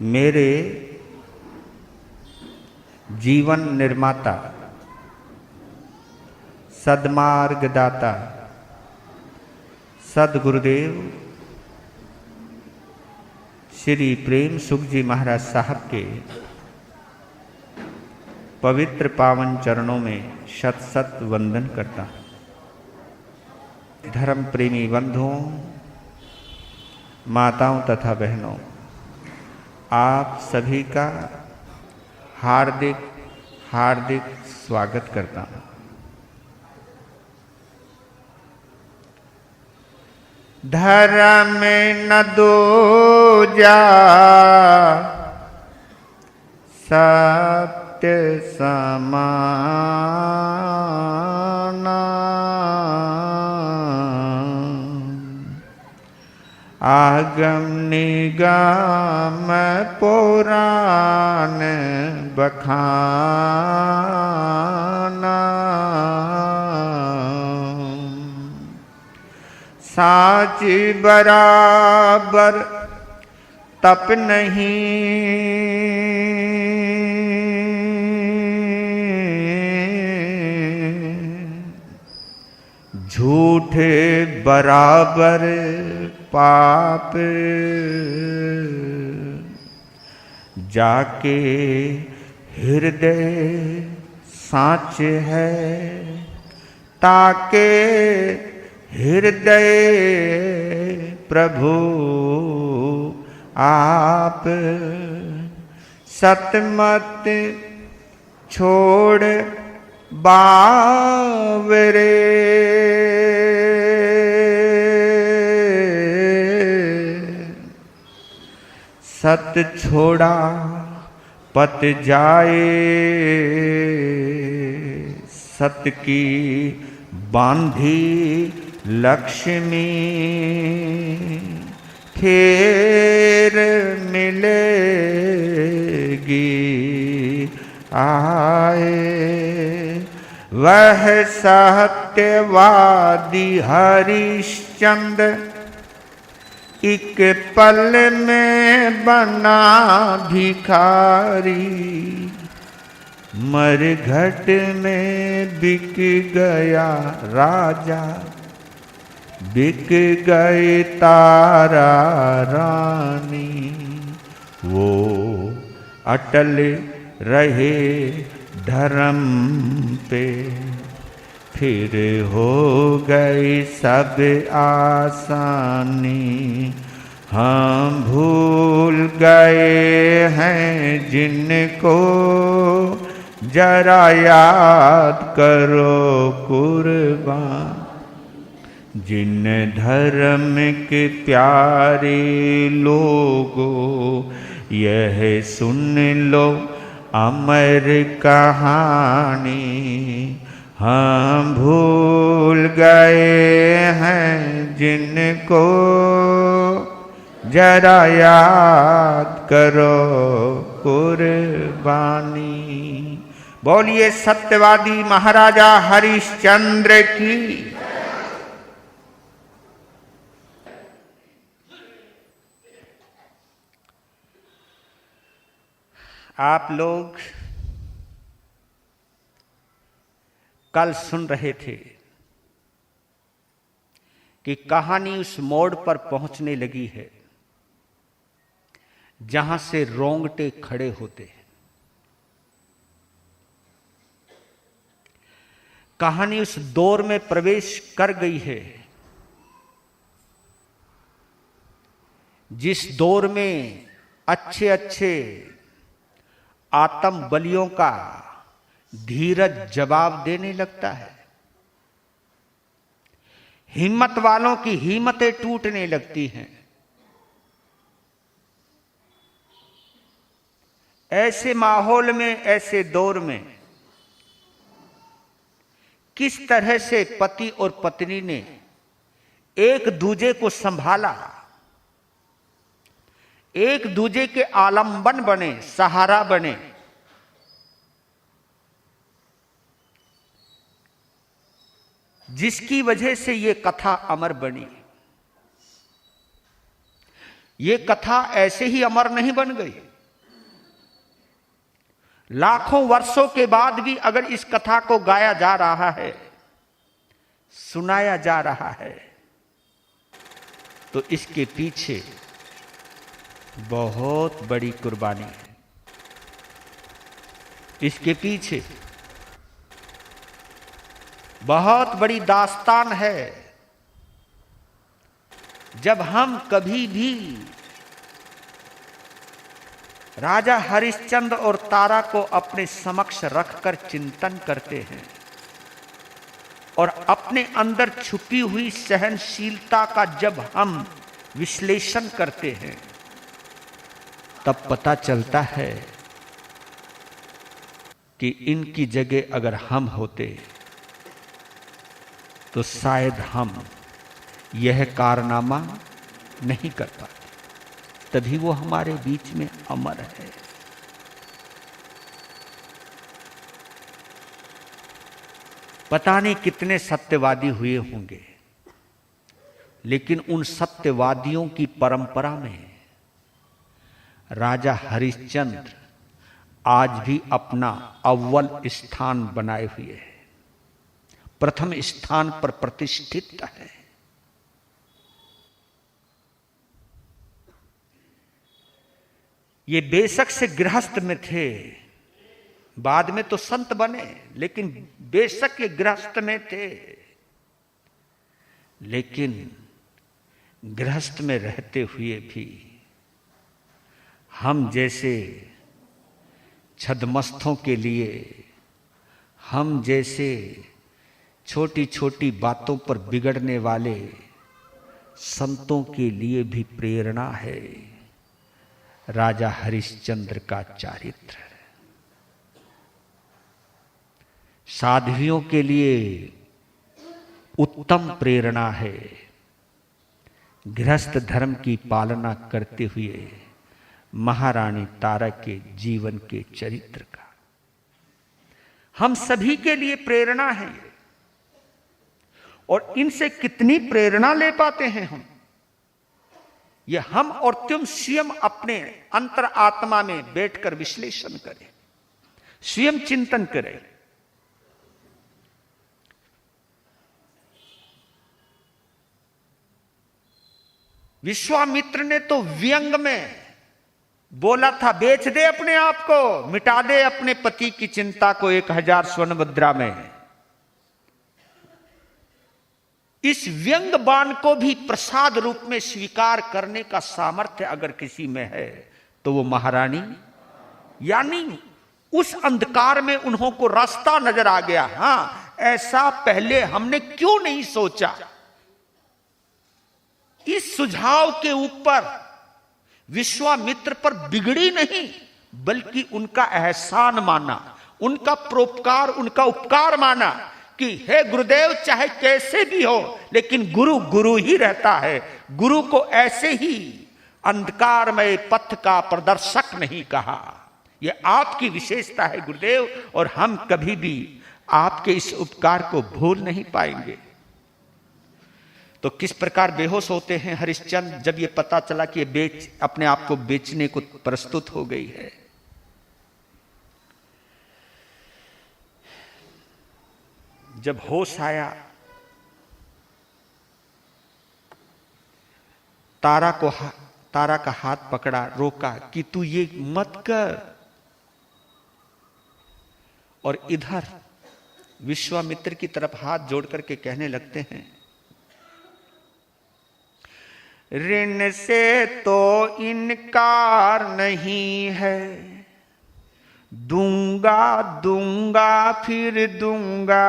मेरे जीवन निर्माता, सद्मार्गदाता सद्गुरुदेव श्री प्रेम सुख जी महाराज साहब के पवित्र पावन चरणों में शत शत वंदन करता हूँ। धर्म प्रेमी बंधुओं, माताओं तथा बहनों, आप सभी का हार्दिक हार्दिक स्वागत करता हूँ। धर्म न दूजा सत्य समाना, आगम निगम पुराण बखाना, साच बराबर तप नहीं, झूठे बराबर पाप, जाके हृदय साच है, ताके हृदय प्रभु आप, सतमत छोड़ बावरे, सत छोड़ा पत जाए, सत की बांधी लक्ष्मी, फिर मिलेगी आए, वह सत्यवादी हरिश्चंद्र एक पल में बना भिखारी, मरघट में बिक गया राजा, बिक गए तारा रानी, वो अटल रहे धर्म पे, फिर हो गई सब आसानी, हम भूल गए हैं जिनको, जरा याद करो कुर्बान, जिन धर्म के प्यारे लोगों, यह सुन लो अमर कहानी, हम भूल गए हैं जिनको, जरा याद करो कुर्बानी। बोलिए सत्यवादी महाराजा हरिश्चंद्र की। आप लोग कल सुन रहे थे कि कहानी उस मोड़ पर पहुंचने लगी है जहां से रोंगटे खड़े होते हैं। कहानी उस दौर में प्रवेश कर गई है जिस दौर में अच्छे अच्छे आत्म बलियों का धीरज जवाब देने लगता है, हिम्मत वालों की हिम्मतें टूटने लगती हैं। ऐसे माहौल में, ऐसे दौर में किस तरह से पति और पत्नी ने एक दूजे को संभाला, एक दूजे के आलंबन बने, सहारा बने, जिसकी वजह से ये कथा अमर बनी। ये कथा ऐसे ही अमर नहीं बन गई। लाखों वर्षों के बाद भी अगर इस कथा को गाया जा रहा है, सुनाया जा रहा है, तो इसके पीछे बहुत बड़ी कुर्बानी है। इसके पीछे बहुत बड़ी दास्तान है। जब हम कभी भी राजा हरिश्चंद्र और तारा को अपने समक्ष रखकर चिंतन करते हैं और अपने अंदर छुपी हुई सहनशीलता का जब हम विश्लेषण करते हैं, तब पता चलता है कि इनकी जगह अगर हम होते तो शायद हम यह कारनामा नहीं कर पाते। तभी वो हमारे बीच में अमर है। पता नहीं कितने सत्यवादी हुए होंगे, लेकिन उन सत्यवादियों की परंपरा में राजा हरिश्चंद्र आज भी अपना अव्वल स्थान बनाए हुए है, प्रथम स्थान पर प्रतिष्ठित है। ये बेशक से गृहस्थ में थे, बाद में तो संत बने, लेकिन बेशक ये गृहस्थ में थे। लेकिन गृहस्थ में रहते हुए भी हम जैसे छद्मस्थों के लिए, हम जैसे छोटी छोटी बातों पर बिगड़ने वाले संतों के लिए भी प्रेरणा है राजा हरिश्चंद्र का चारित्र। साध्वियों के लिए उत्तम प्रेरणा है गृहस्थ धर्म की पालना करते हुए महारानी तारा के जीवन के चरित्र का। हम सभी के लिए प्रेरणा है, और इनसे कितनी प्रेरणा ले पाते हैं हम, ये हम और तुम स्वयं अपने अंतर आत्मा में बैठकर विश्लेषण करें, स्वयं चिंतन करें। विश्वामित्र ने तो व्यंग में बोला था, बेच दे अपने आप को, मिटा दे अपने पति की चिंता को 1000 स्वर्ण मुद्रा में। इस व्यंग बाण को भी प्रसाद रूप में स्वीकार करने का सामर्थ्य अगर किसी में है तो वो महारानी, यानी उस अंधकार में उन्हों को रास्ता नजर आ गया। हां, ऐसा पहले हमने क्यों नहीं सोचा। इस सुझाव के ऊपर विश्वामित्र पर बिगड़ी नहीं, बल्कि उनका एहसान माना, उनका परोपकार, उनका उपकार माना कि हे गुरुदेव, चाहे कैसे भी हो, लेकिन गुरु गुरु ही रहता है। गुरु को ऐसे ही अंधकारमय पथ का प्रदर्शक नहीं कहा। यह आपकी विशेषता है गुरुदेव, और हम कभी भी आपके इस उपकार को भूल नहीं पाएंगे। तो किस प्रकार बेहोश होते हैं हरिश्चंद्र जब ये पता चला कि ये अपने आप को बेचने को प्रस्तुत हो गई है। जब होश आया, तारा का हाथ पकड़ा, रोका कि तू ये मत कर। और इधर विश्वामित्र की तरफ हाथ जोड़ करके कहने लगते हैं, ऋण से तो इनकार नहीं है, दूंगा दूंगा फिर दूंगा,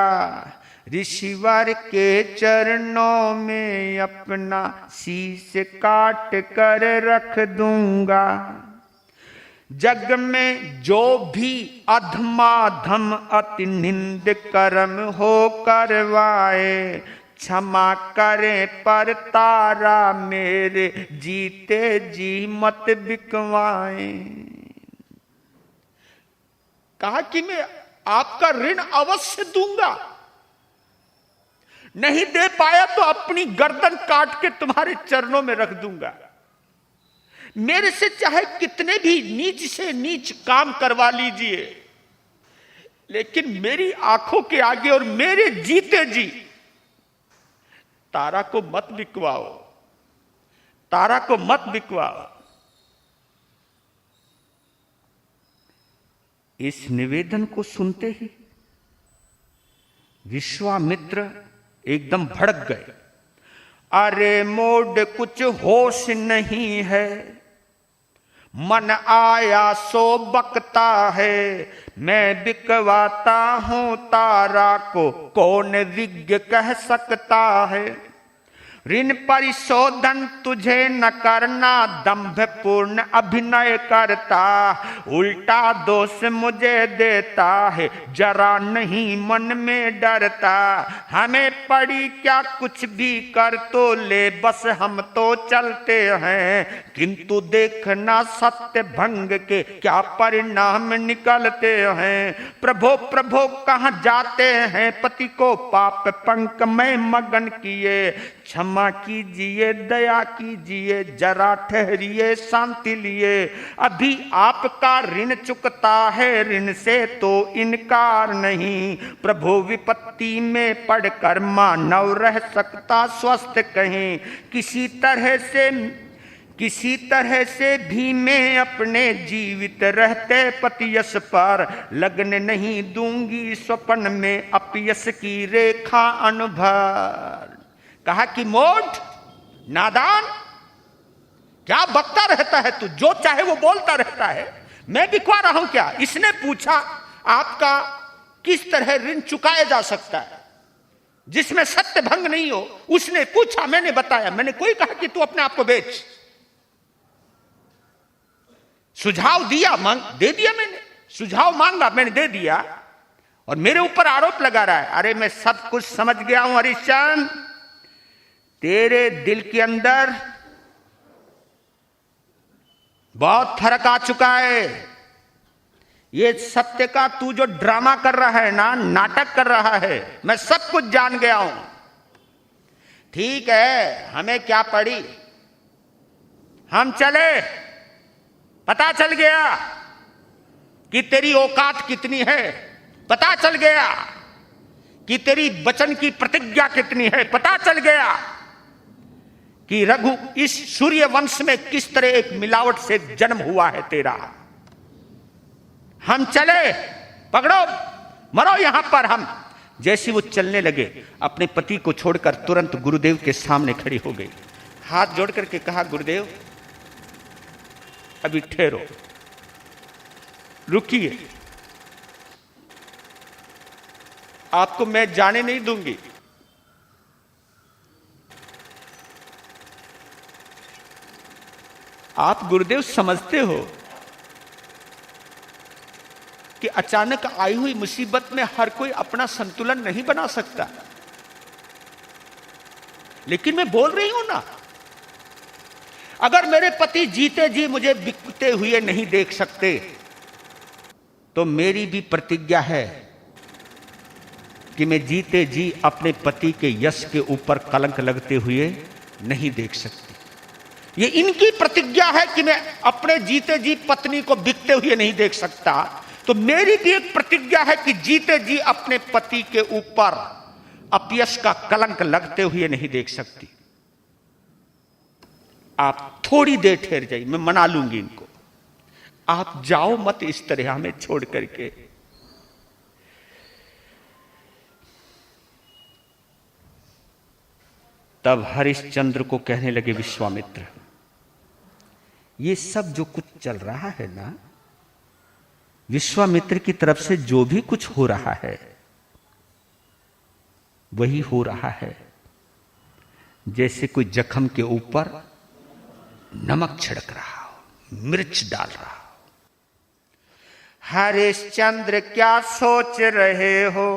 ऋषिवर के चरणों में अपना शीश काट कर रख दूंगा। जग में जो भी अधमाधम अति निंद कर्म हो करवाए, क्षमा करें पर तारा मेरे जीते जी मत बिकवाएं। कहा कि मैं आपका ऋण अवश्य दूंगा, नहीं दे पाया तो अपनी गर्दन काट के तुम्हारे चरणों में रख दूंगा। मेरे से चाहे कितने भी नीच से नीच काम करवा लीजिए, लेकिन मेरी आंखों के आगे और मेरे जीते जी तारा को मत बिकवाओ, तारा को मत बिकवाओ। इस निवेदन को सुनते ही विश्वामित्र एकदम भड़क गए। अरे मोड कुछ होश नहीं है, मन आया सो बकता है, मैं बिकवाता हूं तारा को कौन विज्ञ कह सकता है। ऋण परिशोधन तुझे न करना, दंभ पूर्ण अभिनय करता, उल्टा दोष मुझे देता है, जरा नहीं मन में डरता। हमें पड़ी क्या कुछ भी कर तो ले, बस हम तो चलते हैं, किंतु देखना सत्य भंग के क्या परिणाम निकलते हैं। प्रभो प्रभो कहाँ जाते हैं, पति को पाप पंक में मगन किए, क्षमा कीजिए दया कीजिए, जरा ठहरिए शांति लिए। अभी आपका ऋण चुकता है, ऋण से तो इनकार नहीं। प्रभु विपत्ति में पड़कर मानव रह सकता स्वस्थ कहीं, किसी तरह से भी मैं अपने जीवित रहते पति यश पर लगने नहीं दूंगी, स्वप्न में अपयश की रेखा अनुभव। कहा कि मोट नादान, क्या बकता रहता है तू, जो चाहे वो बोलता रहता है, मैं बिकवा रहा हूं क्या। इसने पूछा आपका किस तरह ऋण चुकाया जा सकता है जिसमें सत्य भंग नहीं हो। उसने पूछा, मैंने बताया, मैंने कोई कहा कि तू अपने आप को बेच। सुझाव दिया, दे दिया, मैंने सुझाव मांगा, मैंने दे दिया, और मेरे ऊपर आरोप लगा रहा है। अरे मैं सब कुछ समझ गया हूं हरिश्चंद्र, तेरे दिल के अंदर बहुत फर्क आ चुका है। ये सत्य का तू जो ड्रामा कर रहा है ना, नाटक कर रहा है, मैं सब कुछ जान गया हूं। ठीक है, हमें क्या पड़ी, हम चले, पता चल गया कि तेरी औकात कितनी है, पता चल गया कि तेरी वचन की प्रतिज्ञा कितनी है, पता चल गया कि रघु इस सूर्य वंश में किस तरह एक मिलावट से जन्म हुआ है तेरा। हम चले, पकड़ो, मरो यहां पर। हम जैसे वो चलने लगे, अपने पति को छोड़कर तुरंत गुरुदेव के सामने खड़ी हो गई, हाथ जोड़ करके कहा, गुरुदेव अभी ठहरो, रुकिए, आपको मैं जाने नहीं दूंगी। आप गुरुदेव समझते हो कि अचानक आई हुई मुसीबत में हर कोई अपना संतुलन नहीं बना सकता, लेकिन मैं बोल रही हूं ना, अगर मेरे पति जीते जी मुझे बिकते हुए नहीं देख सकते, तो मेरी भी प्रतिज्ञा है कि मैं जीते जी अपने पति के यश के ऊपर कलंक लगते हुए नहीं देख सकती। ये इनकी प्रतिज्ञा है कि मैं अपने जीते जी पत्नी को बिकते हुए नहीं देख सकता, तो मेरी भी एक प्रतिज्ञा है कि जीते जी अपने पति के ऊपर अपयश का कलंक लगते हुए नहीं देख सकती। आप थोड़ी देर ठहर जाइए, मैं मना लूंगी इनको, आप जाओ मत इस तरह हमें छोड़ करके। तब हरिश्चंद्र को कहने लगे विश्वामित्र, ये सब जो कुछ चल रहा है ना, विश्वामित्र की तरफ से जो भी कुछ हो रहा है वही हो रहा है जैसे कोई जख्म के ऊपर नमक छिड़क रहा हो, मिर्च डाल रहा हो। हरिश्चंद्र क्या सोच रहे हो,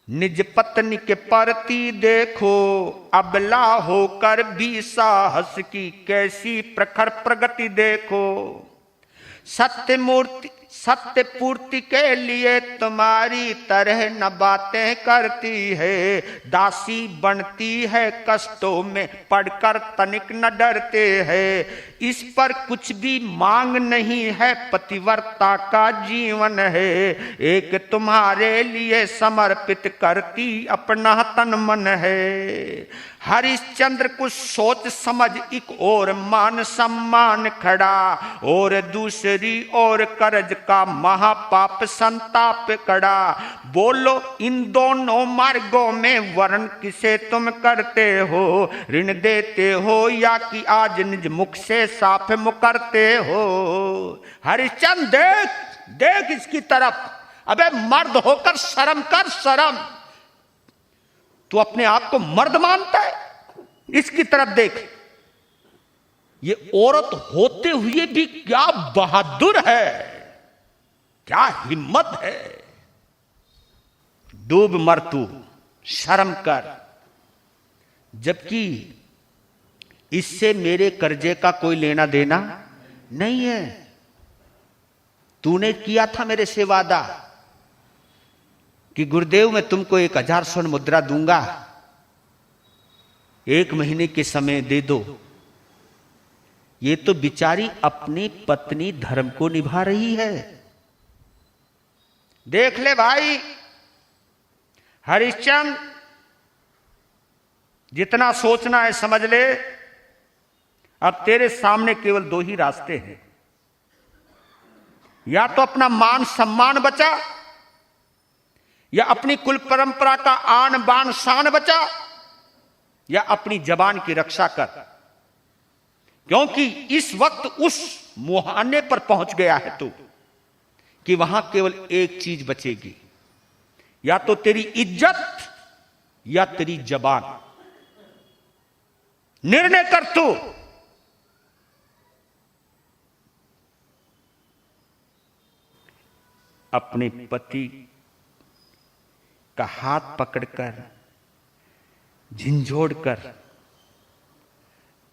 निज पत्नी के प्रति देखो, अबला होकर भी साहस की कैसी प्रखर प्रगति देखो। सत्य मूर्ति सत्य पूर्ति के लिए तुम्हारी तरह न बातें करती है। दासी बनती है कष्टों में पड़कर तनिक न डरते हैं। इस पर कुछ भी मांग नहीं है, पतिव्रता का जीवन है। एक तुम्हारे लिए समर्पित करती अपना तन मन है। हरिश्चंद्र कुछ सोच समझ एक और मान सम्मान खड़ा, और दूसरी ओर कर्ज का महापाप संताप कड़ा। बोलो इन दोनों मार्गों में वर्ण किसे तुम करते हो? ऋण देते हो या कि आज निज मुख से साफ मुकरते हो? हरिश्चंद्र देख देख इसकी तरफ। अबे मर्द होकर शर्म कर, शर्म। तू अपने आप को मर्द मानता है? इसकी तरफ देख। ये औरत होते हुए भी क्या बहादुर है, क्या हिम्मत है। डूब मर तू, शर्म कर। जबकि इससे मेरे कर्जे का कोई लेना देना नहीं है। तूने किया था मेरे से वादा कि गुरुदेव मैं तुमको 1000 स्वर्ण मुद्रा दूंगा, 1 महीने के समय दे दो। ये तो बिचारी अपनी पत्नी धर्म को निभा रही है। देख ले भाई हरिश्चंद्र, जितना सोचना है समझ ले। अब तेरे सामने केवल 2 ही रास्ते हैं। या तो अपना मान सम्मान बचा, या अपनी कुल परंपरा का आन बान शान बचा, या अपनी जबान की रक्षा कर। क्योंकि इस वक्त उस मुहाने पर पहुंच गया है तू कि वहां केवल एक चीज बचेगी, या तो तेरी इज्जत या तेरी जबान। निर्णय कर तू। अपने पति का हाथ पकड़कर झिंझोड़कर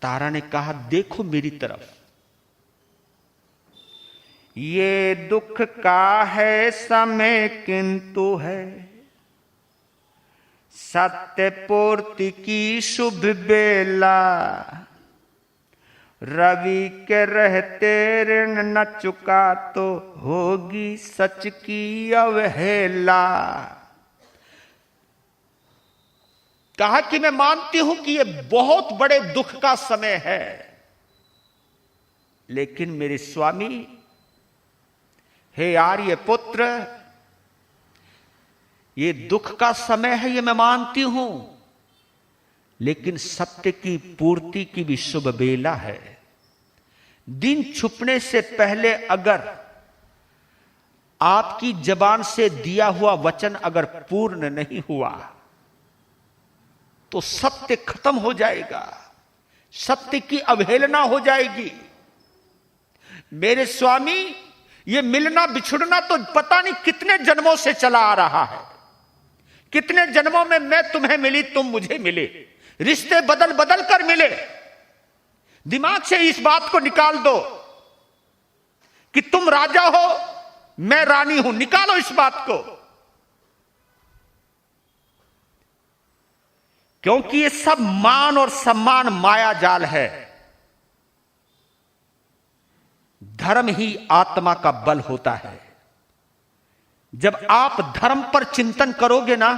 तारा ने कहा, देखो मेरी तरफ। ये दुख का है समय किंतु है सत्य पूर्ति की शुभ बेला। रवि के रहते ऋण न चुका तो होगी सच की अवहेला। कहा कि मैं मानती हूं कि यह बहुत बड़े दुख का समय है, लेकिन मेरे स्वामी, हे आर्य पुत्र, ये दुख का समय है, ये मैं मानती हूं, लेकिन सत्य की पूर्ति की भी शुभ बेला है। दिन छुपने से पहले अगर आपकी जबान से दिया हुआ वचन अगर पूर्ण नहीं हुआ तो सत्य खत्म हो जाएगा, सत्य की अवहेलना हो जाएगी। मेरे स्वामी, ये मिलना बिछुड़ना तो पता नहीं कितने जन्मों से चला आ रहा है। कितने जन्मों में मैं तुम्हें मिली, तुम मुझे मिले, रिश्ते बदल बदल कर मिले। दिमाग से इस बात को निकाल दो कि तुम राजा हो, मैं रानी हूं। निकालो इस बात को, क्योंकि ये सब मान और सम्मान माया जाल है। धर्म ही आत्मा का बल होता है। जब आप धर्म पर चिंतन करोगे ना,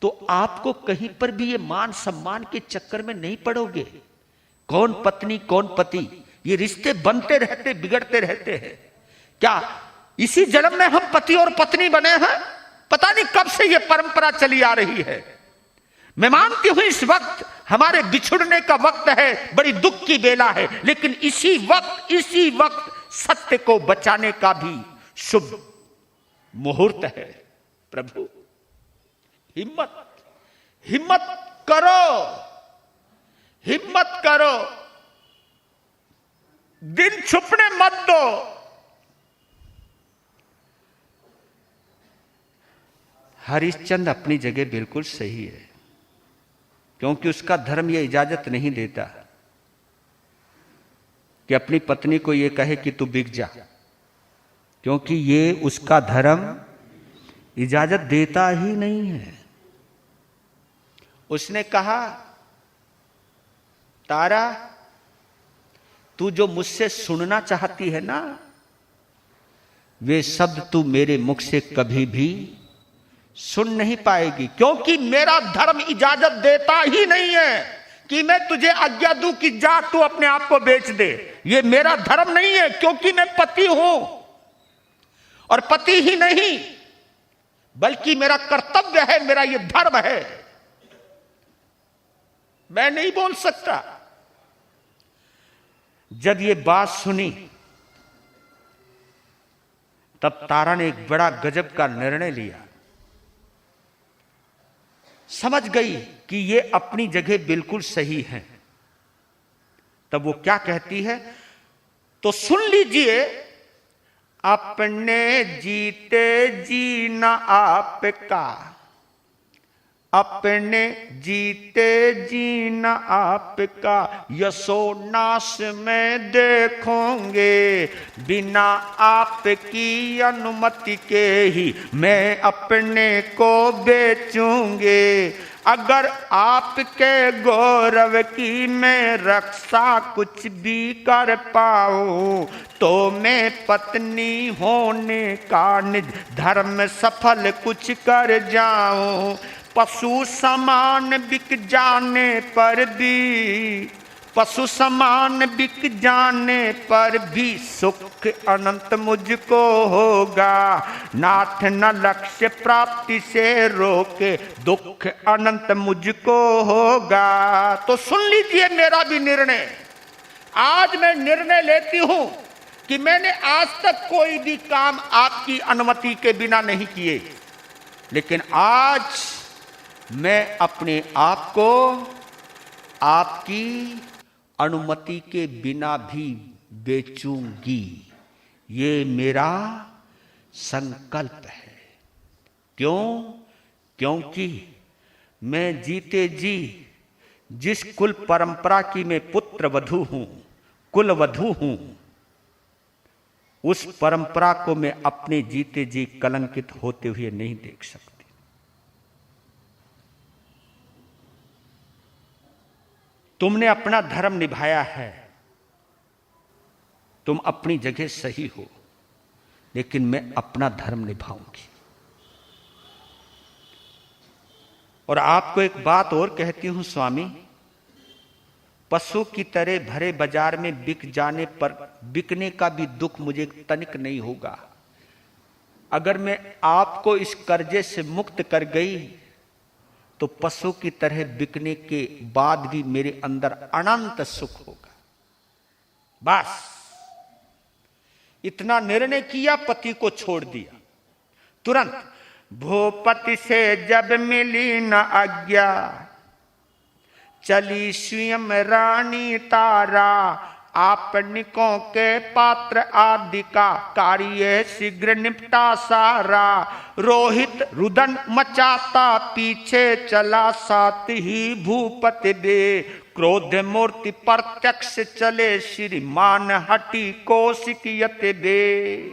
तो आपको कहीं पर भी ये मान सम्मान के चक्कर में नहीं पड़ोगे। कौन पत्नी कौन पति, ये रिश्ते बनते रहते, बिगड़ते रहते हैं। क्या इसी जन्म में हम पति और पत्नी बने हैं? पता नहीं कब से ये परंपरा चली आ रही है। मैं मानती हूं इस वक्त हमारे बिछुड़ने का वक्त है, बड़ी दुख की बेला है, लेकिन इसी वक्त सत्य को बचाने का भी शुभ मुहूर्त है। प्रभु हिम्मत करो, हिम्मत करो, दिन छुपने मत दो। हरिश्चंद्र अपनी जगह बिल्कुल सही है, क्योंकि उसका धर्म यह इजाजत नहीं देता कि अपनी पत्नी को यह कहे कि तू बिक जा, क्योंकि ये उसका धर्म इजाजत देता ही नहीं है। उसने कहा, तारा, तू जो मुझसे सुनना चाहती है ना, वे शब्द तू मेरे मुख से कभी भी सुन नहीं पाएगी, क्योंकि मेरा धर्म इजाजत देता ही नहीं है कि मैं तुझे आज्ञा दूं कि जा तू अपने आप को बेच दे। ये मेरा धर्म नहीं है, क्योंकि मैं पति हूं, और पति ही नहीं बल्कि मेरा कर्तव्य है, मेरा ये धर्म है। मैं नहीं बोल सकता। जब ये बात सुनी तब तारा ने एक बड़ा गजब का निर्णय लिया। समझ गई कि ये अपनी जगह बिल्कुल सही है। तब वो क्या कहती है, तो सुन लीजिए, अपने जीते जीना आपका, अपने जीते जीना आपका, यशोनाश में देखोगे, बिना आपकी अनुमति के ही मैं अपने को बेचूंगे। अगर आपके गौरव की मैं रक्षा कुछ भी कर पाऊं, तो मैं पत्नी होने का निज धर्म सफल कुछ कर जाऊं। पशु समान बिक जाने पर भी, पशु समान बिक जाने पर भी सुख अनंत मुझको होगा। नाथ न लक्ष्य प्राप्ति से रोके, दुख अनंत मुझको होगा। तो सुन लीजिए मेरा भी निर्णय। आज मैं निर्णय लेती हूं कि मैंने आज तक कोई भी काम आपकी अनुमति के बिना नहीं किए, लेकिन आज मैं अपने आप को आपकी अनुमति के बिना भी बेचूंगी। ये मेरा संकल्प है। क्यों? क्योंकि मैं जीते जी जिस कुल परंपरा की मैं पुत्र वधू हूं, कुल वधू हूं, उस परंपरा को मैं अपने जीते जी कलंकित होते हुए नहीं देख सकती। तुमने अपना धर्म निभाया है, तुम अपनी जगह सही हो, लेकिन मैं अपना धर्म निभाऊंगी। और आपको एक बात और कहती हूं स्वामी, पशु की तरह भरे बाजार में बिक जाने पर बिकने का भी दुख मुझे तनिक नहीं होगा। अगर मैं आपको इस कर्जे से मुक्त कर गई तो पशु की तरह बिकने के बाद भी मेरे अंदर अनंत सुख होगा। बस इतना निर्णय किया, पति को छोड़ दिया। तुरंत भूपति से जब मिली न आज्ञा, चली स्वयं रानी तारा। आपनिकों के पात्र आदि का कार्य शीघ्र निपटा सारा। रोहित रुदन मचाता पीछे चला, साथ ही भूपति बे क्रोध मूर्ति प्रत्यक्ष चले, श्रीमान हटी कौशिकियत बे।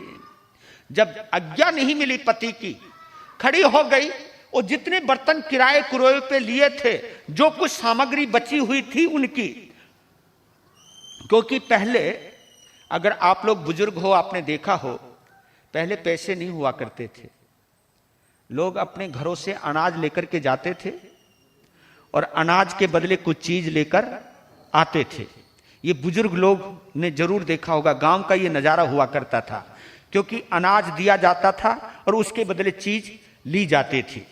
जब आज्ञा नहीं मिली पति की, खड़ी हो गई और जितने बर्तन किराए कुरोए पे लिए थे, जो कुछ सामग्री बची हुई थी उनकी, क्योंकि पहले अगर आप लोग बुजुर्ग हो, आपने देखा हो, पहले पैसे नहीं हुआ करते थे। लोग अपने घरों से अनाज लेकर के जाते थे और अनाज के बदले कुछ चीज लेकर आते थे। ये बुजुर्ग लोग ने जरूर देखा होगा, गांव का ये नजारा हुआ करता था, क्योंकि अनाज दिया जाता था और उसके बदले चीज ली जाती थी।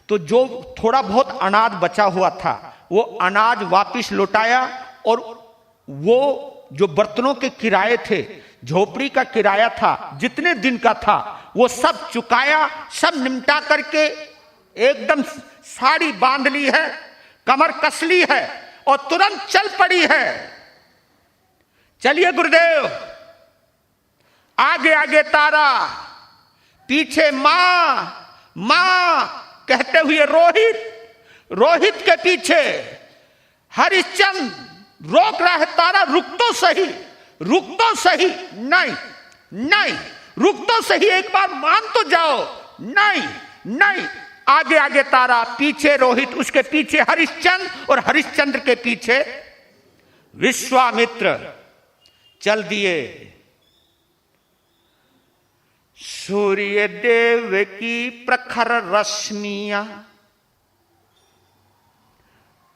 तो जो थोड़ा बहुत अनाज बचा हुआ था, वो अनाज वापिस लौटाया, और वो जो बर्तनों के किराए थे, झोपड़ी का किराया था, जितने दिन का था, वो सब चुकाया। सब निमटा करके एकदम साड़ी बांध ली है, कमर कस ली है और तुरंत चल पड़ी है। चलिए गुरुदेव, आगे आगे तारा, पीछे मां मां कहते हुए रोहित, रोहित के पीछे हरिश्चंद्र रोक रहा है। तारा रुक तो सही, रुक तो सही। नहीं नहीं, रुक तो सही, एक बार मान तो जाओ। नहीं नहीं, आगे आगे तारा, पीछे रोहित, उसके पीछे हरिश्चंद्र और हरिश्चंद्र के पीछे विश्वामित्र चल दिए। सूर्य देव की प्रखर रश्मियां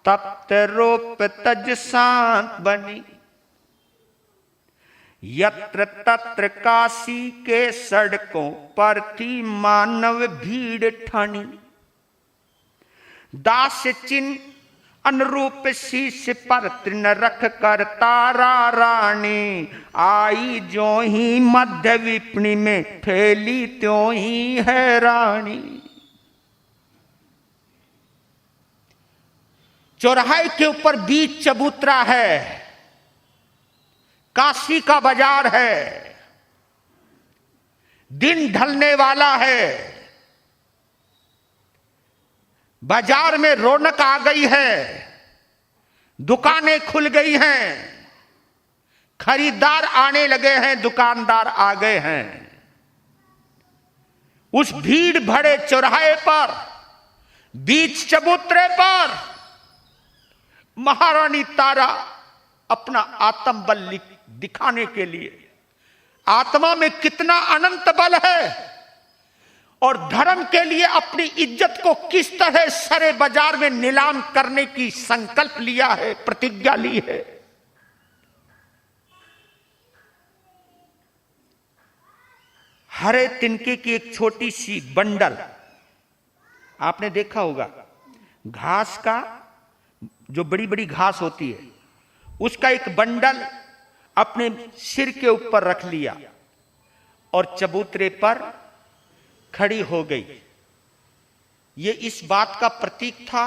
तप्त रूप तज शांत बनी, यत्र तत्र काशी के सड़कों पर थी मानव भीड़ ठानी। दास चिन्ह अनुरूप शीश पर तृण रख कर तारा रानी, आई जो ही मध्य विपणि में फैली त्यों ही है रानी। चौराहे के ऊपर बीच चबूतरा है, काशी का बाजार है, दिन ढलने वाला है, बाजार में रौनक आ गई है, दुकानें खुल गई हैं, खरीदार आने लगे हैं, दुकानदार आ गए हैं। उस भीड़ भरे चौराहे पर, बीच चबूतरे पर महारानी तारा अपना आत्मबल दिखाने के लिए, आत्मा में कितना अनंत बल है और धर्म के लिए अपनी इज्जत को किस तरह सारे बाजार में नीलाम करने की संकल्प लिया है, प्रतिज्ञा ली है। हरे तिनके की एक छोटी सी बंडल, आपने देखा होगा, घास का, जो बड़ी बड़ी घास होती है, उसका एक बंडल अपने सिर के ऊपर रख लिया और चबूतरे पर खड़ी हो गई। ये इस बात का प्रतीक था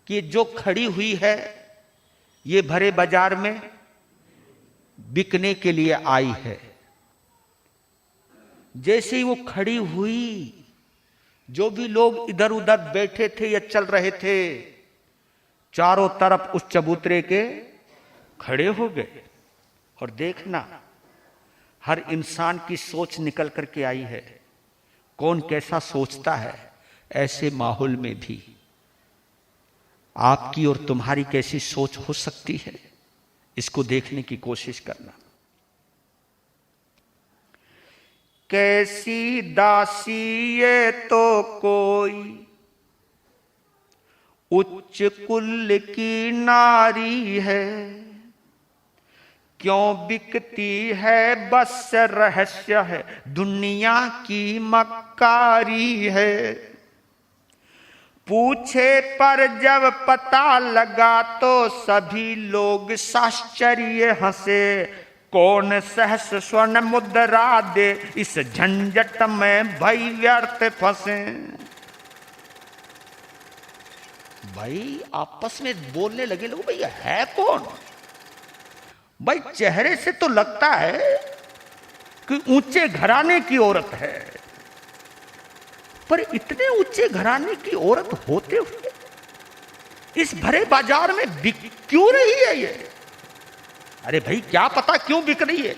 कि जो खड़ी हुई है ये भरे बाजार में बिकने के लिए आई है। जैसे ही वो खड़ी हुई, जो भी लोग इधर उधर बैठे थे या चल रहे थे, चारों तरफ उस चबूतरे के खड़े हो गए। और देखना, हर इंसान की सोच निकल करके आई है, कौन कैसा सोचता है। ऐसे माहौल में भी आपकी और तुम्हारी कैसी सोच हो सकती है, इसको देखने की कोशिश करना। कैसी दासी ये तो कोई उच्च कुल की नारी है, क्यों बिकती है बस रहस्य है, दुनिया की मक्कारी है। पूछे पर जब पता लगा तो सभी लोग साश्चर्य हंसे, कौन सहस स्वर्ण मुद्रा दे इस झंझट में भई व्यर्थ फंसे। भाई आपस में बोलने लगे लोग, भैया है कौन? भाई चेहरे से तो लगता है कि ऊंचे घराने की औरत है, पर इतने ऊंचे घराने की औरत होते हुए इस भरे बाजार में बिक क्यों रही है ये? अरे भाई क्या पता क्यों बिक रही है।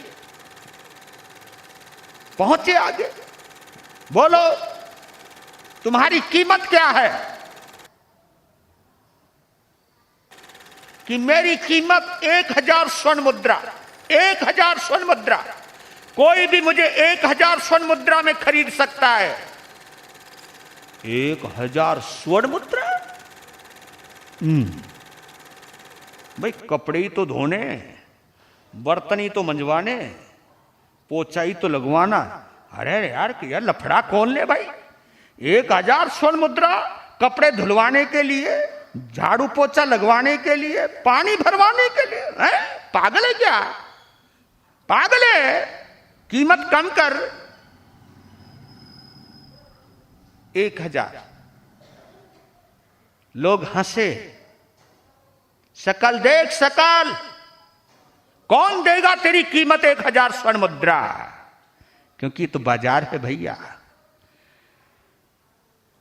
पहुंचे आगे, बोलो तुम्हारी कीमत क्या है? कि मेरी कीमत 1000 स्वर्ण मुद्रा, 1000 स्वर्ण मुद्रा। कोई भी मुझे 1000 स्वर्ण मुद्रा में खरीद सकता है। 1000 स्वर्ण मुद्रा? भाई कपड़े ही तो धोने, बर्तन ही तो मंजवाने, पोछा ही तो लगवाना। अरे यार लफड़ा कौन ले भाई? 1000 स्वर्ण मुद्रा कपड़े धुलवाने के लिए, झाड़ू पोछा लगवाने के लिए, पानी भरवाने के लिए? है पागल है क्या? पागल है? कीमत कम कर। 1000। लोग हंसे। शकल देख शकल, कौन देगा तेरी कीमत 1000 स्वर्ण मुद्रा? क्योंकि तो बाजार है भैया।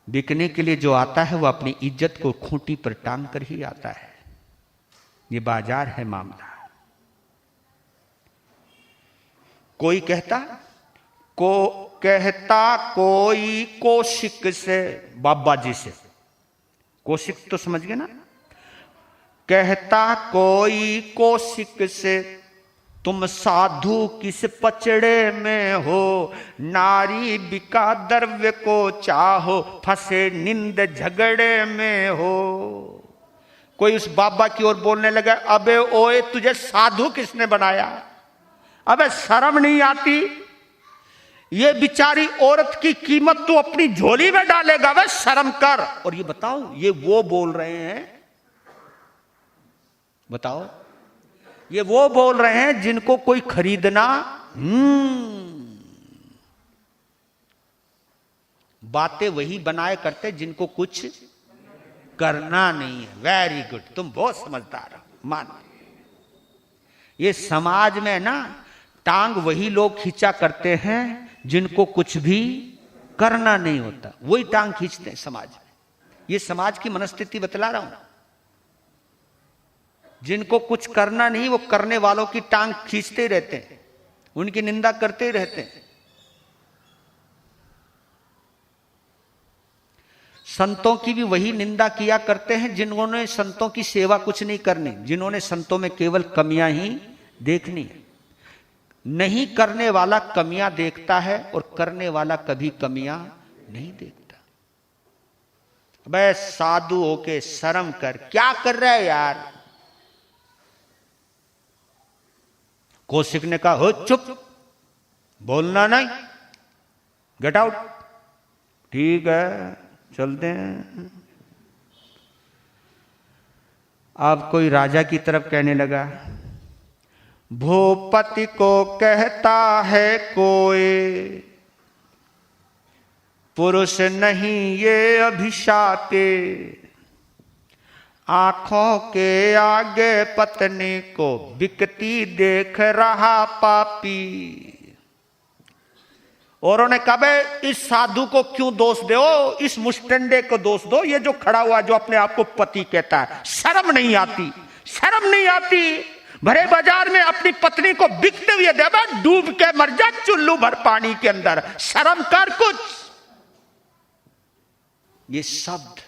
बिकने के लिए जो आता है वो अपनी इज्जत को खूंटी पर टांग कर ही आता है। ये बाजार है मामला। कोई कहता को कहता कोई कौशिक से, बाबा जी से, कौशिक तो समझ गए ना, कहता कोई कौशिक से तुम साधु किस पचड़े में हो, नारी बिका द्रव्य को चाहो, फंसे निंद झगड़े में हो। कोई उस बाबा की ओर बोलने लगा, अबे ओए तुझे साधु किसने बनाया, अबे शर्म नहीं आती, ये बिचारी औरत की कीमत तू अपनी झोली में डालेगा, वे शर्म कर। और ये बताओ, ये वो बोल रहे हैं, बताओ, ये वो बोल रहे हैं जिनको कोई खरीदना, बातें वही बनाए करते जिनको कुछ करना नहीं है। वेरी गुड, तुम बहुत समझदार हो, मान। ये समाज में ना टांग वही लोग खींचा करते हैं जिनको कुछ भी करना नहीं होता, वही टांग खींचते हैं समाज में। ये समाज की मनस्थिति बतला रहा हूं। जिनको कुछ करना नहीं, वो करने वालों की टांग खींचते ही रहते हैं, उनकी निंदा करते ही रहते हैं। संतों की भी वही निंदा किया करते हैं जिन्होंने संतों की सेवा कुछ नहीं करनी, जिन्होंने संतों में केवल कमियां ही देखनी है। नहीं करने वाला कमियां देखता है और करने वाला कभी कमियां नहीं देखता। अबे साधु होके शर्म कर, क्या कर रहा है यार। कौशिक ने कहा, हो चुप, बोलना नहीं, गेट आउट। ठीक है, चलते हैं। अब कोई राजा की तरफ कहने लगा, भूपति को कहता है कोई, पुरुष नहीं ये अभिशापे, आंखों के आगे पत्नी को बिकती देख रहा पापी। और उन्होंने कहा, इस साधु को क्यों दोष दो, इस मुस्टंडे को दोष दो, ये जो खड़ा हुआ जो अपने आप को पति कहता है, शर्म नहीं आती, शर्म नहीं आती। भरे बाजार में अपनी पत्नी को बिकते हुए देवा, डूब के मर जा चुल्लू भर पानी के अंदर, शर्म कर कुछ। ये शब्द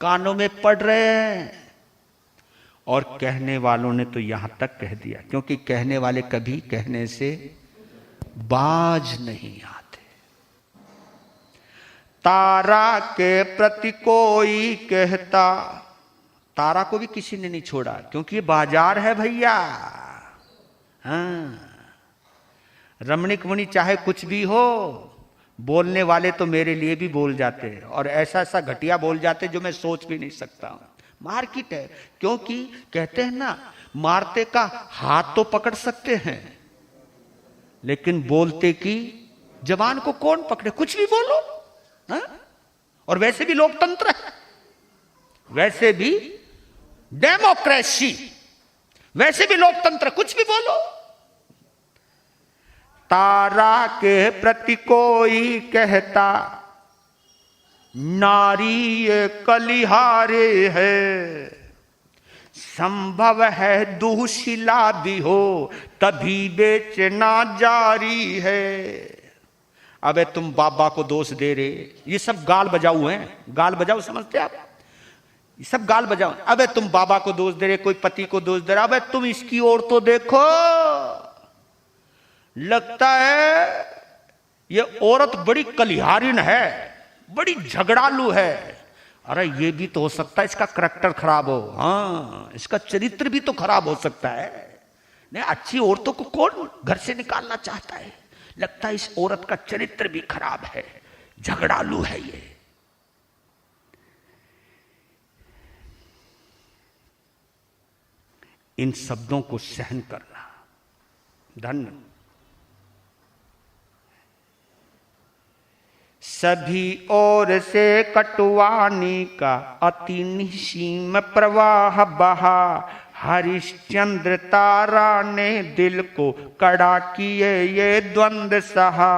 कानों में पड़ रहे हैं और कहने वालों ने तो यहां तक कह दिया, क्योंकि कहने वाले कभी कहने से बाज नहीं आते। तारा के प्रति कोई कहता, तारा को भी किसी ने नहीं छोड़ा, क्योंकि ये बाजार है भैया। हाँ, रमणीक मुनि चाहे कुछ भी हो, बोलने वाले तो मेरे लिए भी बोल जाते हैं, और ऐसा ऐसा घटिया बोल जाते जो मैं सोच भी नहीं सकता हूं। मार्केट है, क्योंकि कहते हैं ना, मारते का हाथ तो पकड़ सकते हैं, लेकिन बोलते की जबान को कौन पकड़े। कुछ भी बोलो। हा? और वैसे भी लोकतंत्र है, वैसे भी डेमोक्रेसी, वैसे भी लोकतंत्र, कुछ भी बोलो। तारा के प्रति कोई कहता, नारी ये कलिहारे है, संभव है दुशिला भी हो, तभी बेचना जारी है। अबे तुम बाबा को दोष दे रहे, ये सब गाल बजाऊ हैं, गाल बजाऊ समझते आप, ये सब गाल बजाऊ। अबे तुम बाबा को दोष दे रहे, कोई पति को दोष दे रहा, अबे तुम इसकी ओर तो देखो, लगता है ये औरत बड़ी कलिहारिन है, बड़ी झगड़ालू है। अरे ये भी तो हो सकता है इसका करैक्टर खराब हो, हाँ इसका चरित्र भी तो खराब हो सकता है। नहीं, अच्छी औरतों को कौन घर से निकालना चाहता है। लगता है इस औरत का चरित्र भी खराब है, झगड़ालू है ये। इन शब्दों को सहन करना धन्य। सभी ओर से कटवानी का अति निसीम प्रवाह बहा, हरिश्चंद्र तारा ने दिल को कड़ा किए ये द्वंद्व सहा।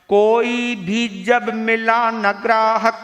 कोई भी जब मिला न ग्राहक,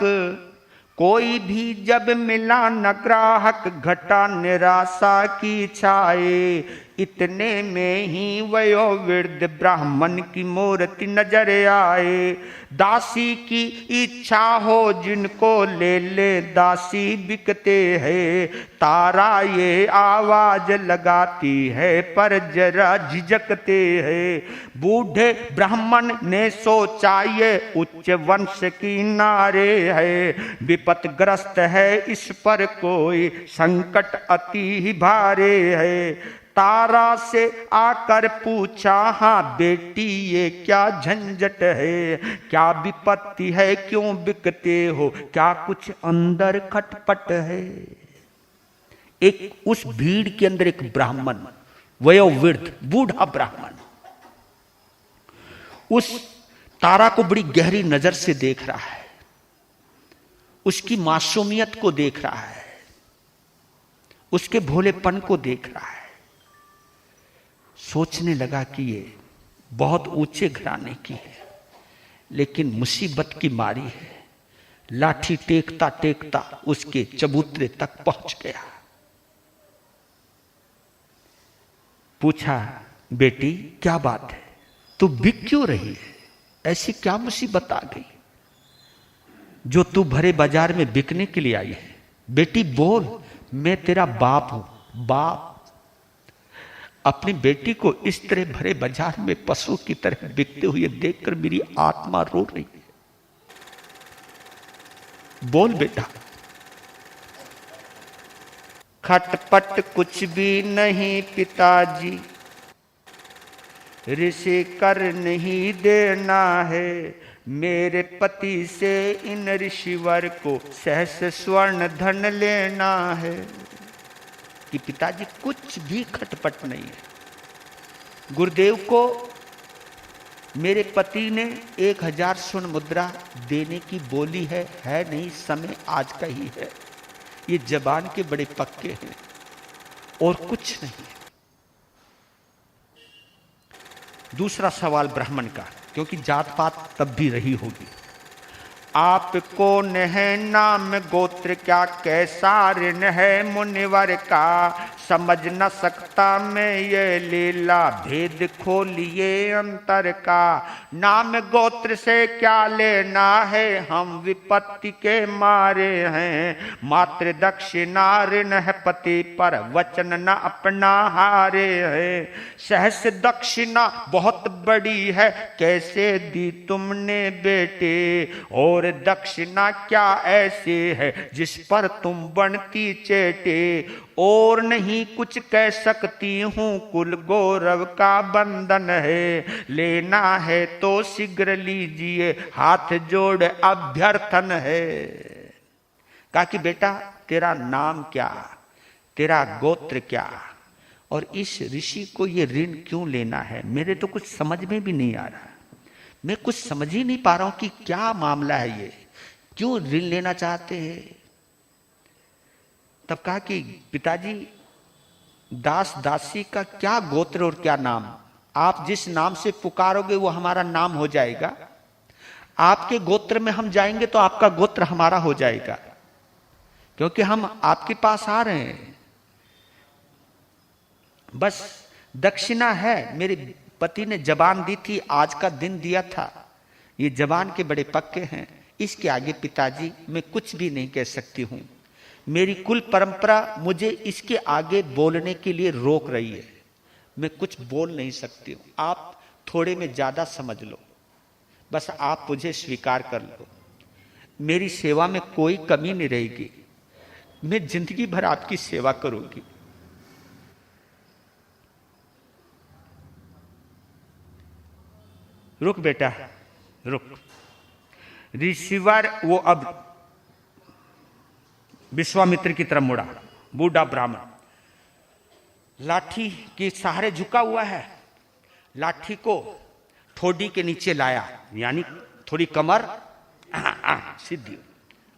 कोई भी जब मिला न ग्राहक, घटा निराशा की छाए। इतने में ही वयोवृद्ध ब्राह्मण की मूर्ति नजर आए। दासी की इच्छा हो जिनको ले ले, दासी बिकते हैं। तारा ये आवाज लगाती है पर जरा झिझकते हैं। बूढ़े ब्राह्मण ने सोचा ये उच्च वंश की नारे है। विपतग्रस्त है इस पर कोई संकट अति ही भारे है। तारा से आकर पूछा, हाँ बेटी ये क्या झंझट है, क्या विपत्ति है, क्यों बिकते हो, क्या कुछ अंदर खटपट है। एक उस भीड़ के अंदर एक ब्राह्मण, वयोवृद्ध बूढ़ा ब्राह्मण, उस तारा को बड़ी गहरी नजर से देख रहा है, उसकी मासूमियत को देख रहा है, उसके भोलेपन को देख रहा है। सोचने लगा कि ये बहुत ऊंचे घराने की है, लेकिन मुसीबत की मारी है। लाठी टेकता टेकता उसके चबूतरे तक पहुंच गया। पूछा, बेटी क्या बात है, तू बिक क्यों रही है, ऐसी क्या मुसीबत आ गई जो तू भरे बाजार में बिकने के लिए आई है। बेटी बोल, मैं तेरा बाप हूं। बाप अपनी बेटी को इस तरह भरे बाजार में पशु की तरह बिकते हुए देखकर मेरी आत्मा रो रही है। बोल बेटा। खटपट कुछ भी नहीं पिताजी, ऋषि कर नहीं देना है। मेरे पति से इन ऋषिवर को सहस स्वर्ण धन लेना है। कि पिताजी कुछ भी खटपट नहीं है। गुरुदेव को मेरे पति ने 1000 स्वर्ण मुद्रा देने की बोली है नहीं, समय आज का ही है। ये जबान के बड़े पक्के हैं और कुछ नहीं है। दूसरा सवाल ब्राह्मण का, क्योंकि जात पात तब भी रही होगी। आपको न है नाम गोत्र क्या, कैसा ऋण है मुनिवर का। समझ न सकता मैं ये लीला, भेद खोलिए अंतर का। नाम गोत्र से क्या लेना है, हम विपत्ति के मारे हैं। मात्र दक्षिणा ऋण है पति पर, वचन न अपना हारे है। सहस दक्षिणा बहुत बड़ी है, कैसे दी तुमने बेटे। और दक्षिणा क्या ऐसे है, जिस पर तुम बनती चेटे। और नहीं कुछ कह सकती हूँ, कुल गौरव का बंधन है। लेना है तो शीघ्र लीजिए, हाथ जोड़ अभ्यर्थन है। कहा कि बेटा तेरा नाम क्या, तेरा गोत्र क्या, और इस ऋषि को ये ऋण क्यों लेना है। मेरे तो कुछ समझ में भी नहीं आ रहा, मैं कुछ समझ ही नहीं पा रहा हूं कि क्या मामला है, ये क्यों ऋण लेना चाहते हैं। तब कहा कि पिताजी दास दासी का क्या गोत्र और क्या नाम, आप जिस नाम से पुकारोगे वो हमारा नाम हो जाएगा। आपके गोत्र में हम जाएंगे तो आपका गोत्र हमारा हो जाएगा, क्योंकि हम आपके पास आ रहे हैं। बस दक्षिणा है, मेरे पति ने जबान दी थी, आज का दिन दिया था। ये जबान के बड़े पक्के हैं, इसके आगे पिताजी मैं कुछ भी नहीं कह सकती हूं। मेरी कुल परंपरा मुझे इसके आगे बोलने के लिए रोक रही है, मैं कुछ बोल नहीं सकती हूं। आप थोड़े में ज्यादा समझ लो, बस आप मुझे स्वीकार कर लो। मेरी सेवा में कोई कमी नहीं रहेगी, मैं जिंदगी भर आपकी सेवा करूंगी। रुक बेटा रुक। ऋषिवर वो अब विश्वामित्र की तरफ मुड़ा। बूढ़ा ब्राह्मण लाठी के सहारे झुका हुआ है, लाठी को ठोडी के नीचे लाया, यानी थोड़ी कमर सीधी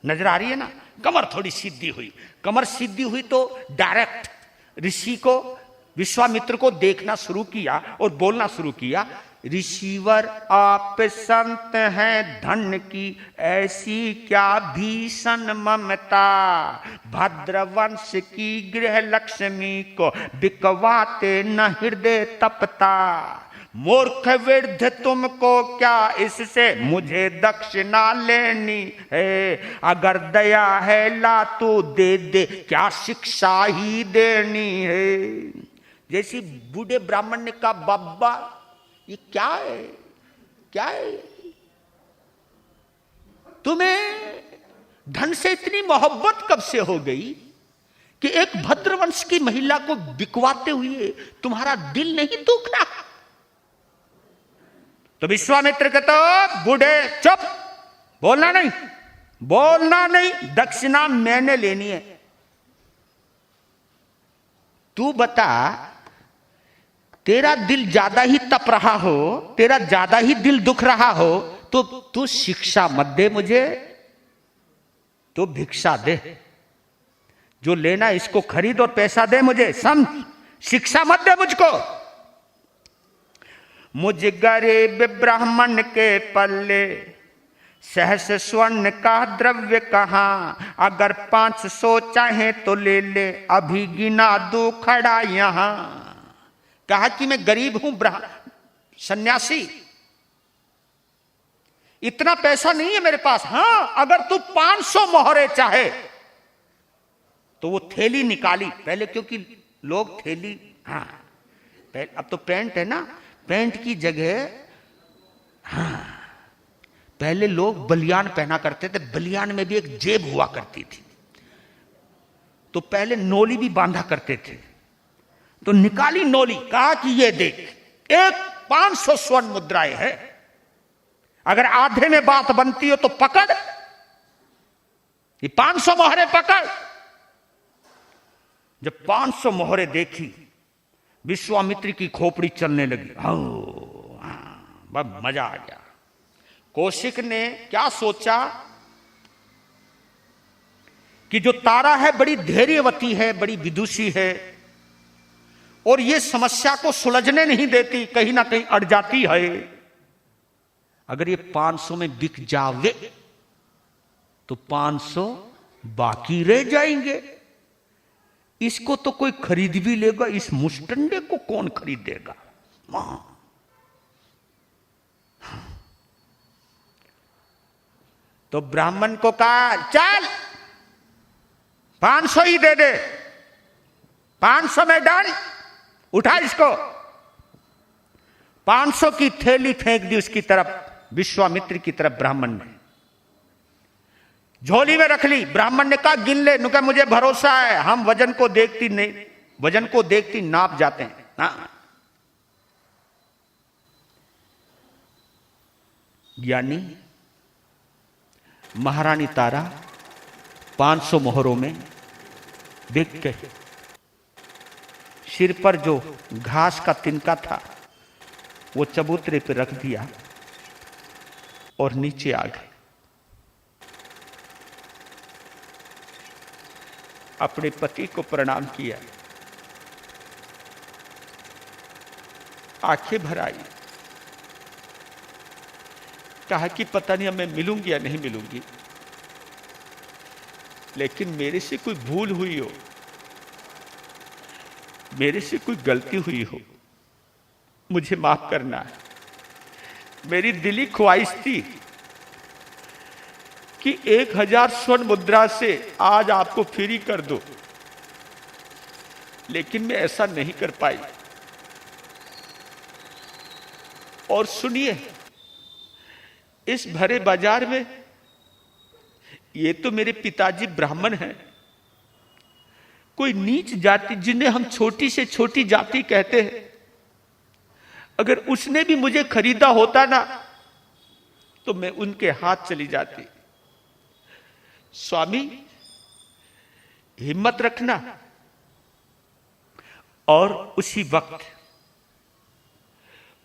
नजर आ रही है ना, कमर थोड़ी सीधी हुई। कमर सीधी हुई तो डायरेक्ट ऋषि को, विश्वामित्र को देखना शुरू किया और बोलना शुरू किया। ऋषिवर आप संत हैं, धन की ऐसी क्या भीषण ममता। भद्रवंश की गृह लक्ष्मी को बिकवाते न हृदय तपता। मूर्ख वृद्ध तुमको क्या इससे मुझे दक्षिणा लेनी है। अगर दया है ला तो दे दे, क्या शिक्षा ही देनी है। जैसी बूढ़े ब्राह्मण ने कहा, बाबा ये क्या है, क्या है, तुम्हें धन से इतनी मोहब्बत कब से हो गई कि एक भद्रवंश की महिला को बिकवाते हुए तुम्हारा दिल नहीं दुख रहा। तो विश्वामित्र कहता, बूढ़े चुप, बोलना नहीं, बोलना नहीं, दक्षिणा मैंने लेनी है। तू बता, तेरा दिल ज्यादा ही तप रहा हो, तेरा ज्यादा ही दिल दुख रहा हो, तो तू शिक्षा मत दे मुझे, तो भिक्षा दे। जो लेना इसको खरीद और पैसा दे मुझे, समझ, शिक्षा मत दे मुझको। मुझ गरीब ब्राह्मण के पल्ले सहस स्वर्ण का द्रव्य कहां। अगर 500 चाहे तो ले ले, अभी गिना दो खड़ा यहां। कहा कि मैं गरीब हूं, सन्यासी, इतना पैसा नहीं है मेरे पास। हां, अगर तू 500 मोहरे चाहे तो वो थैली निकाली पहले, क्योंकि लोग थैली, हाँ अब तो पैंट है ना, पैंट की जगह हाँ पहले लोग बलियान पहना करते थे, बलियान में भी एक जेब हुआ करती थी, तो पहले नोली भी बांधा करते थे। तो निकाली नोली, कहा कि ये देख, एक 500 स्वर्ण मुद्राएं है, अगर आधे में बात बनती हो तो पकड़, ये 500 मोहरे पकड़। जब 500 मोहरे देखी, विश्वामित्र की खोपड़ी चलने लगी। बस मजा आ गया। कौशिक ने क्या सोचा कि जो तारा है बड़ी धैर्यवती है, बड़ी विदुषी है, और ये समस्या को सुलझने नहीं देती, कहीं ना कहीं अड़ जाती है। अगर ये 500 में बिक जावे तो 500 बाकी रह जाएंगे। इसको तो कोई खरीद भी लेगा, इस मुष्टंडे को कौन खरीदेगा। तो ब्राह्मण को कहा, चल 500 ही दे दे, 500 में डन, उठा इसको। 500 की थैली फेंक दी उसकी तरफ, विश्वामित्र की तरफ ब्राह्मण ने। झोली में रख ली। ब्राह्मण ने कहा, गिन ले। नुका मुझे भरोसा है, हम वजन को देखती नहीं, वजन को देखती नाप जाते हैं। हाँ। ज्ञानी महारानी तारा 500 मोहरों में बिक गई। सिर पर जो घास का तिनका था वो चबूतरे पर रख दिया और नीचे आ गए। अपने पति को प्रणाम किया, आंखें भर आई, कहा कि पता नहीं अब मैं मिलूंगी या नहीं मिलूंगी, लेकिन मेरे से कोई भूल हुई हो, मेरे से कोई गलती हुई हो, मुझे माफ करना है। मेरी दिली ख्वाहिश थी कि 1000 स्वर्ण मुद्रा से आज आपको फ्री कर दो, लेकिन मैं ऐसा नहीं कर पाई। और सुनिए, इस भरे बाजार में ये तो मेरे पिताजी ब्राह्मण हैं, कोई नीच जाति जिन्हें हम छोटी से छोटी जाति कहते हैं, अगर उसने भी मुझे खरीदा होता ना तो मैं उनके हाथ चली जाती। स्वामी हिम्मत रखना। और उसी वक्त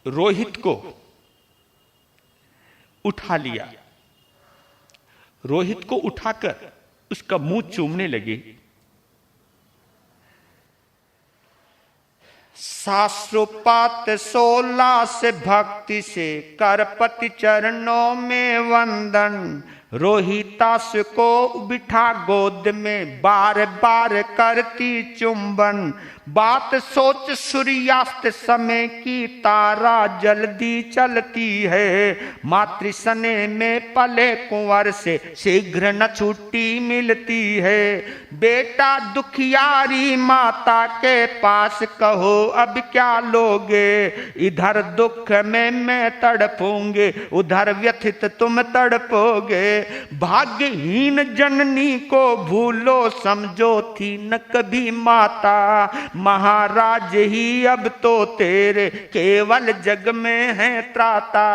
रोहित को उठा लिया। रोहित को उठाकर उसका मुंह चूमने लगे। शास्त्रोपात 16 से भक्ति से करपति चरणों में वंदन। रोहितास को बिठा गोद में बार बार करती चुंबन। बात सोच सूर्यास्त समय की तारा जल्दी चलती है। मातृ स्नेह में पले कुंवर से शीघ्र न छुट्टी मिलती है। बेटा दुखियारी माता के पास कहो अब क्या लोगे। इधर दुख में मैं तड़पूंगे उधर व्यथित तुम तड़पोगे। भाग्यहीन जननी को भूलो समझो थी न कभी माता। महाराज ही अब तो तेरे केवल जग में है त्राता।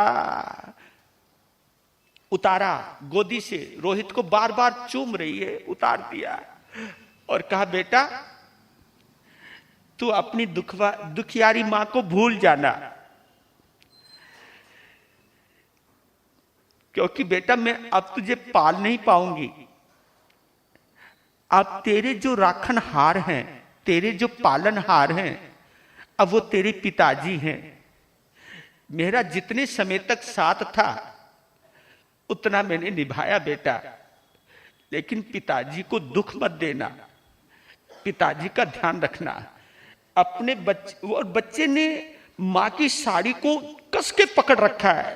उतारा गोदी से, रोहित को बार बार चूम रही है, उतार दिया और कहा बेटा तू अपनी दुखियारी मां को भूल जाना, क्योंकि बेटा मैं अब तुझे पाल नहीं पाऊंगी। अब तेरे जो राखनहार हैं, तेरे जो पालनहार हैं, अब वो तेरे पिताजी हैं। मेरा जितने समय तक साथ था उतना मैंने निभाया बेटा, लेकिन पिताजी को दुख मत देना, पिताजी का ध्यान रखना। अपने बच्चे, और बच्चे ने मां की साड़ी को कस के पकड़ रखा है,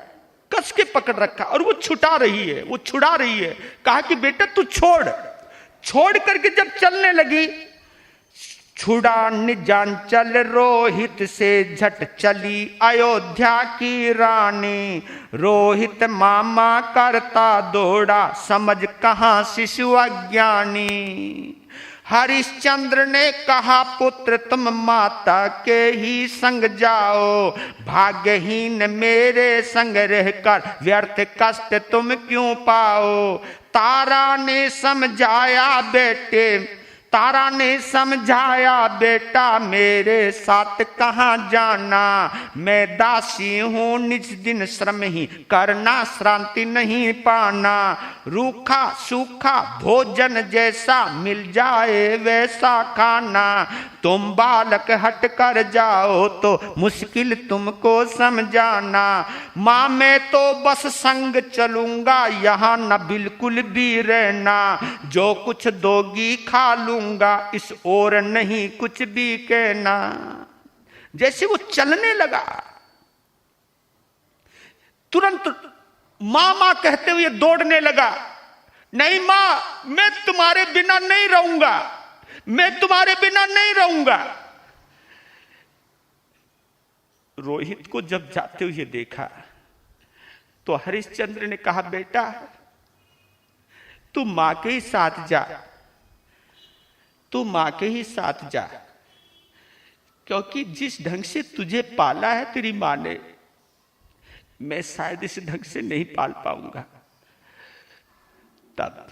कस के पकड़ रखा, और वो छुटा रही है, वो छुड़ा रही है। कहा कि बेटा तू छोड़। छोड़ करके जब चलने लगी, छुड़ा निजांचल रोहित से झट चली अयोध्या की रानी। रोहित मामा करता दौड़ा समझ कहां शिशु अज्ञानी। हरिश्चंद्र ने कहा पुत्र तुम माता के ही संग जाओ। भाग्यहीन मेरे संग रहकर व्यर्थ कष्ट तुम क्यों पाओ। तारा ने समझाया बेटे, तारा ने समझाया बेटा मेरे साथ कहां जाना। मैं दासी हूं निज दिन श्रम ही करना, श्रांति नहीं पाना। रूखा सूखा भोजन जैसा मिल जाए वैसा खाना। तुम बालक हट कर जाओ तो मुश्किल तुमको समझाना। माँ मैं तो बस संग चलूंगा, यहाँ न बिल्कुल भी रहना। जो कुछ दोगी खा लूंगा, इस ओर नहीं कुछ भी कहना। जैसे वो चलने लगा, तुरंत मां मां कहते हुए दौड़ने लगा। नहीं मां, मैं तुम्हारे बिना नहीं रहूंगा, मैं तुम्हारे बिना नहीं रहूंगा। रोहित को जब जाते हुए देखा तो हरिश्चंद्र ने कहा बेटा तू मां के ही साथ जा, तू मां के ही साथ जा, क्योंकि जिस ढंग से तुझे पाला है तेरी मां ने, मैं शायद इस ढंग से नहीं पाल पाऊंगा। तब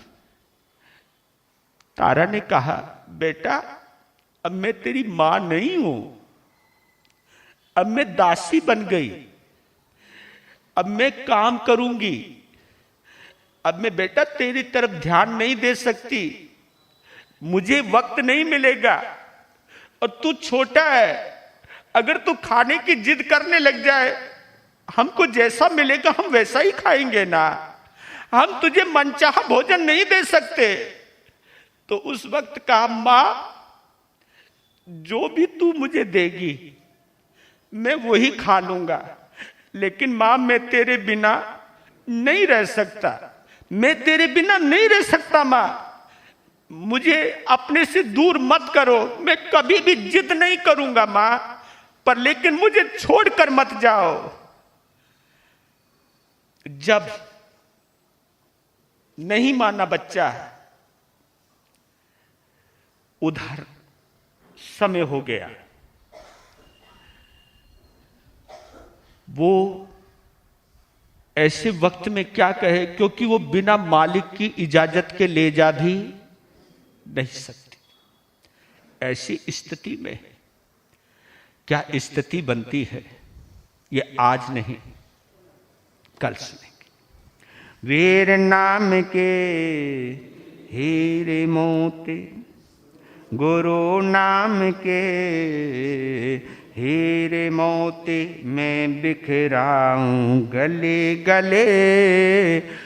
तारा ने कहा बेटा अब मैं तेरी मां नहीं हूं, अब मैं दासी बन गई, अब मैं काम करूंगी, अब मैं बेटा तेरी तरफ ध्यान नहीं दे सकती, मुझे वक्त नहीं मिलेगा। और तू छोटा है, अगर तू खाने की जिद करने लग जाए, हमको जैसा मिलेगा हम वैसा ही खाएंगे ना, हम तुझे मनचाहा भोजन नहीं दे सकते। तो उस वक्त कहा मां जो भी तू मुझे देगी मैं वही खा लूंगा, लेकिन मां मैं तेरे बिना नहीं रह सकता, मैं तेरे बिना नहीं रह सकता। मां मुझे अपने से दूर मत करो, मैं कभी भी जिद नहीं करूंगा मां, पर लेकिन मुझे छोड़कर मत जाओ। जब नहीं माना बच्चा, उधर समय हो गया। वो ऐसे वक्त में क्या कहे, क्योंकि वो बिना मालिक की इजाजत के ले जा भी नहीं सकती। ऐसी स्थिति में क्या स्थिति बनती है ये आज नहीं कल सुनेंगे। वीर नाम के हीरे मोती, गुरु नाम के हीरे मोती मैं बिखराऊं गले गले,